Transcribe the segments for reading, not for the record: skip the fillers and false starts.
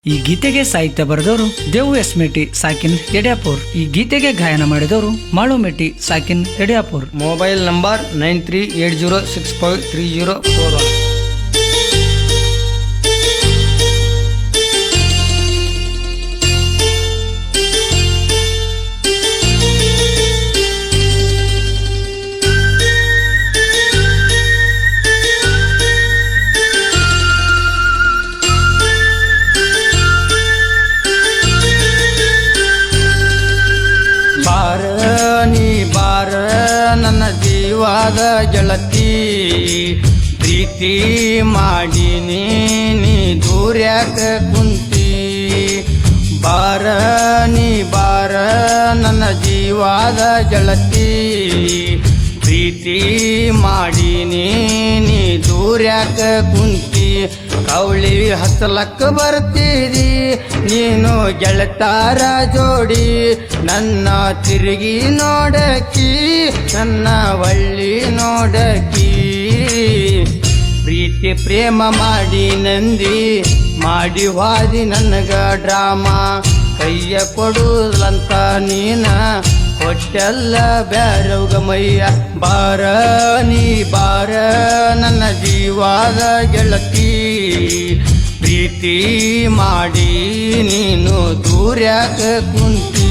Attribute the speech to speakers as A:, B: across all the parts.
A: ಈ ಗೀತೆಗೆ ಸಾಹಿತ್ಯ ಬರೆದವರು ದೇವು ಎಸ್ಮೇಟಿ ಸಾಕಿನ್ ಯಡ್ಯಾಪುರ್. ಈ ಗೀತೆಗೆ ಗಾಯನ ಮಾಡಿದವರು ಮಾಳುಮೆಟಿ ಸಾಕಿನ್ ಯಡ್ಯಾಪುರ್.
B: Mobile number 9380653041. ಬಾರ ನನ್ನ ಜೀವಾದ ಗೆಳತಿ, ಪ್ರೀತಿ ಮಾಡಿ ನೀ ದೂರ್ಯಾಕ ಕುಂತಿ. ಬಾರ ನನ್ನ ಜೀವಾದ ಗೆಳತಿ, ಪ್ರೀತಿ ಮಾಡಿ ನೀ ದೂರ್ಯಾಕ ಕುಂತಿ. ಕವಳಿ ಹತ್ತಲಕ್ಕ ಬರ್ತೀರಿ ನೀನು ಗೆಳತಾರ ಜೋಡಿ, ನನ್ನ ತಿರುಗಿ ನೋಡಕಿ ನನ್ನ ಒಳ್ಳಿ ನೋಡಕಿ. ಪ್ರೀತಿ ಪ್ರೇಮ ಮಾಡಿ ನಂದಿ ಮಾಡಿ ವಾದಿ ನನಗ ಡ್ರಾಮಾ, ಕೈಯ ಕೊಡುದಂತ ನೀನ ಹೊಟ್ಟೆಲ್ಲ ಬ್ಯಾರವ್ಗ ಮೈಯ. ಬಾರ ನನ್ನ ಜೀವಾದ ಗೆಳತಿ, ಪ್ರೀತಿ ಮಾಡಿ ನೀನು ದೂರ್ಯಾಕ ಕುಂತಿ.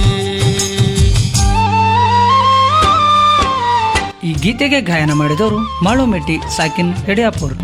A: ಈ ಗೀತೆಗೆ ಗಾಯನ ಮಾಡಿದವರು ಮಾಳುಮೆಟಿ ಸಾಕಿನ್ ಯಡ್ಯಾಪುರ್.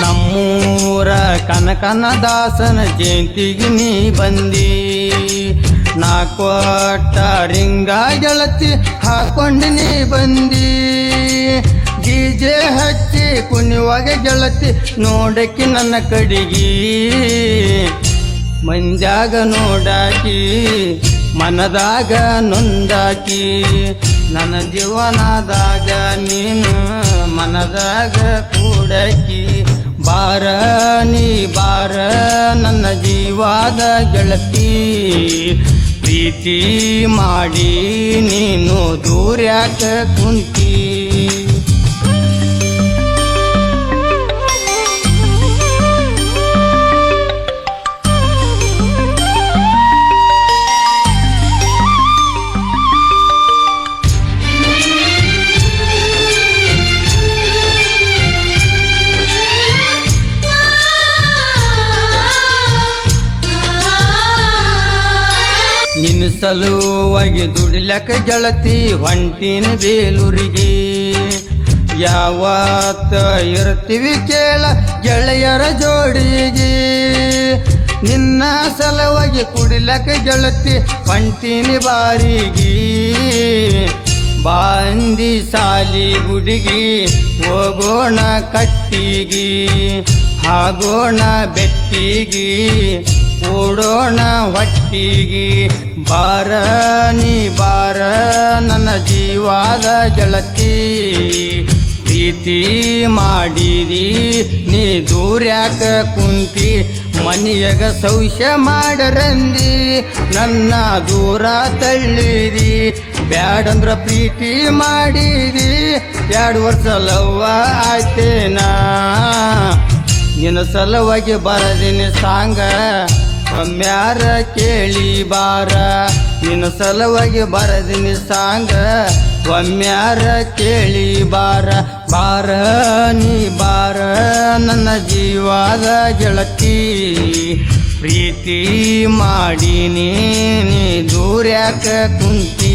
B: ನಮ್ಮೂರ ಕನಕನದಾಸನ ಜಯಂತಿಗೆ ನೀ ಬಂದಿ, ನಾ ಕೊಟ್ಟ ರಿಂಗ ಗೆಳತಿ ಹಾಕೊಂಡು ನೀ ಬಂದಿ. ಡಿಜೆ ಹಚ್ಚಿ ಕುಣಿವಾಗ ಗೆಳತಿ ನೋಡಕಿ ನನ್ನ ಕಡಿಗಿ, ಮಂದ್ಯಾಗ ನೋಡಾಕಿ ಮನದಾಗ ನೊಂದಾಕಿ. ನನ್ನ ಜೀವನದಾಗ ನೀನು ಮನದಾಗ ಕೂಡಕಿ. ಬಾರ ನನ್ನ ಜೀವಾದ ಗೆಳತಿ, ಪ್ರೀತಿ ಮಾಡಿ ನೀನು ದೂರ್ಯಾಕ ಕುಂತಿ. ನಿನ್ನ ಸಲುವಾಗಿ ದುಡಿಲಕ್ಕ ಗೆಳತಿ ಹೊಂಟಿನ ಬೇಲೂರಿಗೆ. ಯಾವತ್ತ ಇರ್ತೀವಿ ಕೇಳ ಗೆಳೆಯರ ಜೋಡಿಗೆ, ನಿನ್ನ ಸಲುವಾಗಿ ಕುಡಿಲಕ್ಕ ಗೆಳತಿ ಹೊಂಟಿನಿ ಬಾರಿಗೆ. ಬಾಂದಿ ಸಾಲಿ ಗುಡಿಗಿ ಹೋಗೋಣ ಕಟ್ಟಿಗಿ, ಆಗೋಣ ಬೆಟ್ಟಿಗಿ ಓಡೋಣ ಹೊಟ್ಟಿಗಿ. ಬಾರ ನನ್ನ ಜೀವಾದ ಗೆಳತಿ, ಪ್ರೀತಿ ಮಾಡಿದಿ ನೀ ದೂರ್ಯಾಕ ಕುಂತಿ. ಮನೆಯಾಗ ಸೌಖ್ಯ ಮಾಡರಂದಿ ನನ್ನ ದೂರ ತಳ್ಳಿದಿ, ಬ್ಯಾಡಂದ್ರ ಪ್ರೀತಿ ಮಾಡಿದಿ. 2 ವರ್ಷ ಲವ್ವ ಆಯ್ತೇನಾ, ನಿನ್ನ ಸಲುವಾಗಿ ಬರದಿನಿ ಸಾಂಗ ಒಮ್ಮ್ಯಾರ ಕೇಳಿ ಬಾರ. ನಿನ್ನ ಸಲುವಾಗಿ ಬರದಿನಿ ಸಾಂಗ ಒಮ್ಮ್ಯಾರ ಕೇಳಿ ಬಾರ. ಬಾರ ನನ್ನ ಜೀವಾದ ಗೆಳತಿ, ಪ್ರೀತಿ ಮಾಡಿ ನೀ ದೂರ್ಯಾಕ ಕುಂತಿ.